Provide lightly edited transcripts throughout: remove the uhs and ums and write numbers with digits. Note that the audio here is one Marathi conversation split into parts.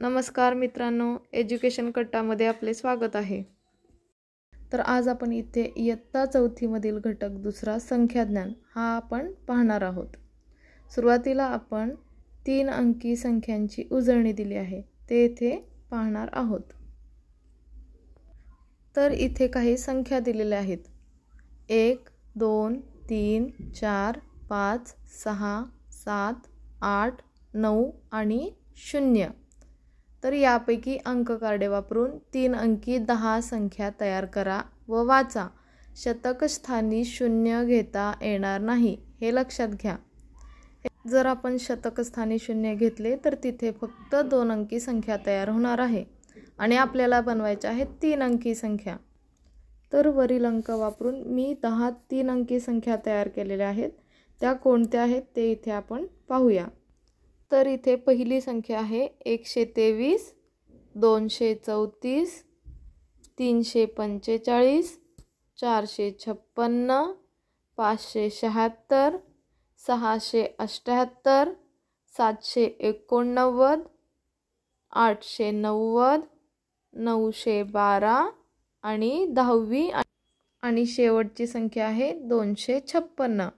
नमस्कार मित्रांनो, एज्युकेशन कट्टामध्ये आपले स्वागत आहे। तर आज आपण इथे इयत्ता 4थी मधील घटक दुसरा संख्याज्ञान हा आपण पाहणार आहोत। सुरुवातीला आपण 3 अंकी संख्यांची उजळणी दिली आहे ते इथे पाहणार आहोत। तर इथे काही संख्या दिलेल्या आहेत 1 2 3 4 5 6 7 8 9 आणि 0। तर यापैकी अंक कार्डे वापरून 3 अंकी 10 संख्या तयार करा व वाचा। शतक स्थानी शून्य घेता येणार नाही हे लक्षात घ्या। जर आपण शतक स्थानी शून्य घेतले तर तिथे फक्त 2 अंकी संख्या तयार होणार आहे आणि आपल्याला बनवायचे आहे 3 अंकी संख्या। तर वरील अंक वापरून मी 10 3 अंकी संख्या तयार केलेल्या आहेत। त्या कोणत्या आहेत ते इथे आपण पाहूया। तर इथे पहिली संख्या आहे 123 234 345 456 576 678 789 890 912 आणि 10वी आणि शेवटची संख्या आहे 256।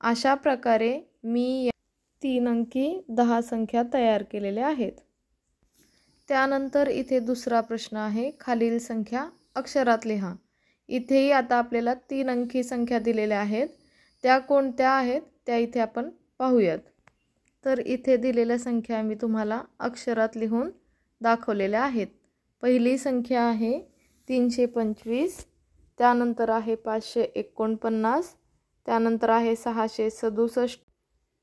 अशा प्रकारे मी 3 अंकी 10 संख्या तयार केलेल्या आहेत। त्यानंतर इथे दुसरा प्रश्न आहे खालील संख्या अक्षरात लिहा। इथेही आता आपल्याला 3 अंकी संख्या दिलेल्या आहेत त्या कोणत्या आहेत त्या इथे आपण पाहूयात। तर इथे दिलेल्या संख्या मी तुम्हाला अक्षरात लिहून दाखवलेल्या आहेत। पहिली संख्या आहे 325, त्यानंतर आहे 549, त्यानंतर आहे 667,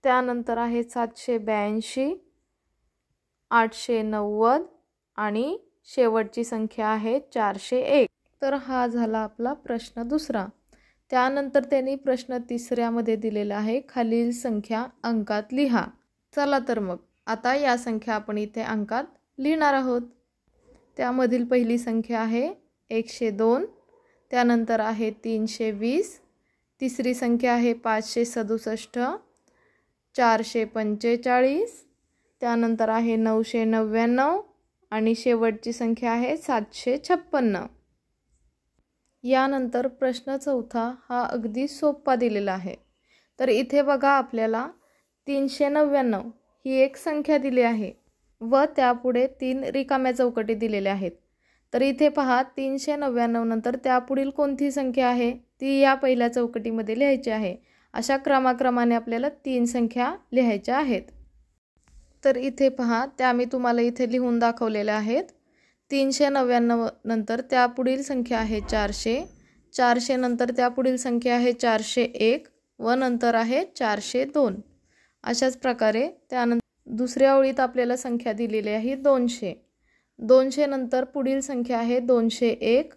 त्यानंतर आहे 782, 890 आणि शेवटची संख्या आहे 401। तर हा झाला आपला प्रश्न दुसरा। त्यानंतर त्यांनी प्रश्न तिसऱ्यामध्ये दिलेला आहे खालील संख्या अंकात लिहा। चला तर मग आता या संख्या आपण इथे अंकात लिहिणार आहोत। त्यामधील पहिली संख्या आहे 102, त्यानंतर आहे 320, तिसरी संख्या आहे 567, 445, त्यानंतर आहे 999 आणि शेवटची संख्या आहे 756। यानंतर प्रश्न चौथा हा अगदी सोपा दिलेला आहे। तर इथे बघा आपल्याला 399 ही एक संख्या दिली आहे व त्यापुढे 3 रिकाम्या चौकटी दिलेल्या आहेत। तर इथे पहा 399 नंतर त्यापुढील कोणती संख्या आहे ती या पहिल्या चौकटीमध्ये लिहायची आहे। अशा क्रमाक्रमाने आपल्याला 3 संख्या लिहायच्या आहेत। तर इथे पहा त्या मी तुम्हाला इथे लिहून दाखवलेल्या आहेत। 399 नंतर त्यापुढील संख्या आहे 400, 400 नंतर त्यापुढील संख्या आहे 401 व नंतर आहे 402। अशाच प्रकारे त्यानंतर दुसऱ्या ओळीत आपल्याला संख्या दिलेली आहे 200, 200 नंतर पुढील संख्या आहे 201,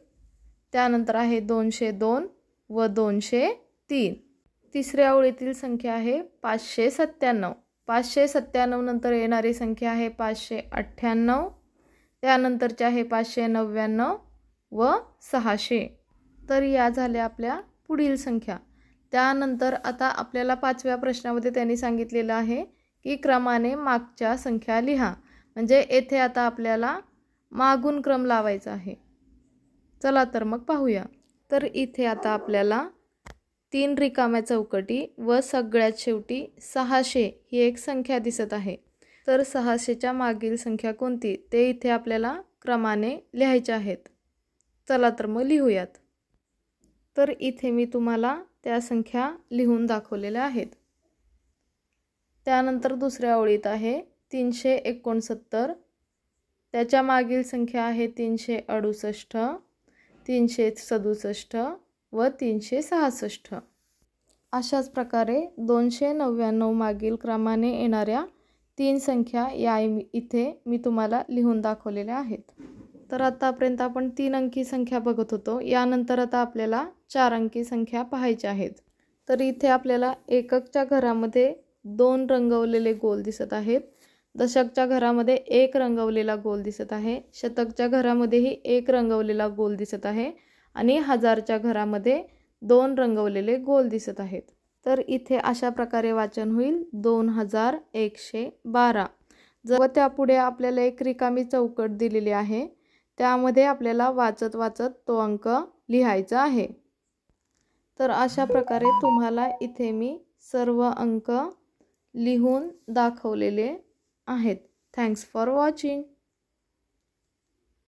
त्यानंतर आहे 202 व 203। तिसऱ्या ओळीतील संख्या आहे 597, 597 नंतर येणारी संख्या आहे 598, त्यानंतरचे आहे 599 व 600। तर या झाल्या आपल्या पुढील संख्या। त्यानंतर आता आपल्याला 5व्या प्रश्नामध्ये त्यांनी सांगितलेलं आहे की क्रमाने मागच्या संख्या लिहा। म्हणजे येथे आता आपल्याला मागून क्रम लावायचा आहे। चला तर मग पाहूया। तर इथे आता आपल्याला 3 रिकाम्या चौकटी व सगळ्यात शेवटी 600 ही एक संख्या दिसत आहे। तर 600च्या मागील संख्या कोणती ते इथे आपल्याला क्रमाने लिहायचे आहेत। चला तर मग लिहूयात। तर इथे मी तुम्हाला त्या संख्या लिहून दाखवलेल्या आहेत। त्यानंतर दुसऱ्या ओळीत आहे 369, त्याच्या मागील संख्या आहे 368, 367 व 366। अशाच प्रकारे 299 मागील क्रमाने येणाऱ्या 3 संख्या या इथे मी तुम्हाला लिहून दाखवलेल्या आहेत। तर आतापर्यंत आपण 3 अंकी संख्या बघत होतो। यानंतर आता आपल्याला 4 अंकी संख्या पाहायच्या आहेत। तर इथे आपल्याला एककच्या घरामध्ये 2 रंगवलेले गोल दिसत आहेत, दशकच्या घरामध्ये 1 रंगवलेला गोल दिसत आहे, शतकच्या घरामध्येही 1 रंगवलेला गोल दिसत आहे आणि हजारच्या घरामध्ये 2 रंगवलेले गोल दिसत आहेत। तर इथे अशा प्रकारे वाचन होईल 2112। व त्यापुढे आपल्याला एक रिकामी चौकट दिलेली आहे, त्यामध्ये आपल्याला वाचत वाचत तो अंक लिहायचा आहे। तर अशा प्रकारे तुम्हाला इथे मी सर्व अंक लिहून दाखवलेले आहेत। Thanks for watching.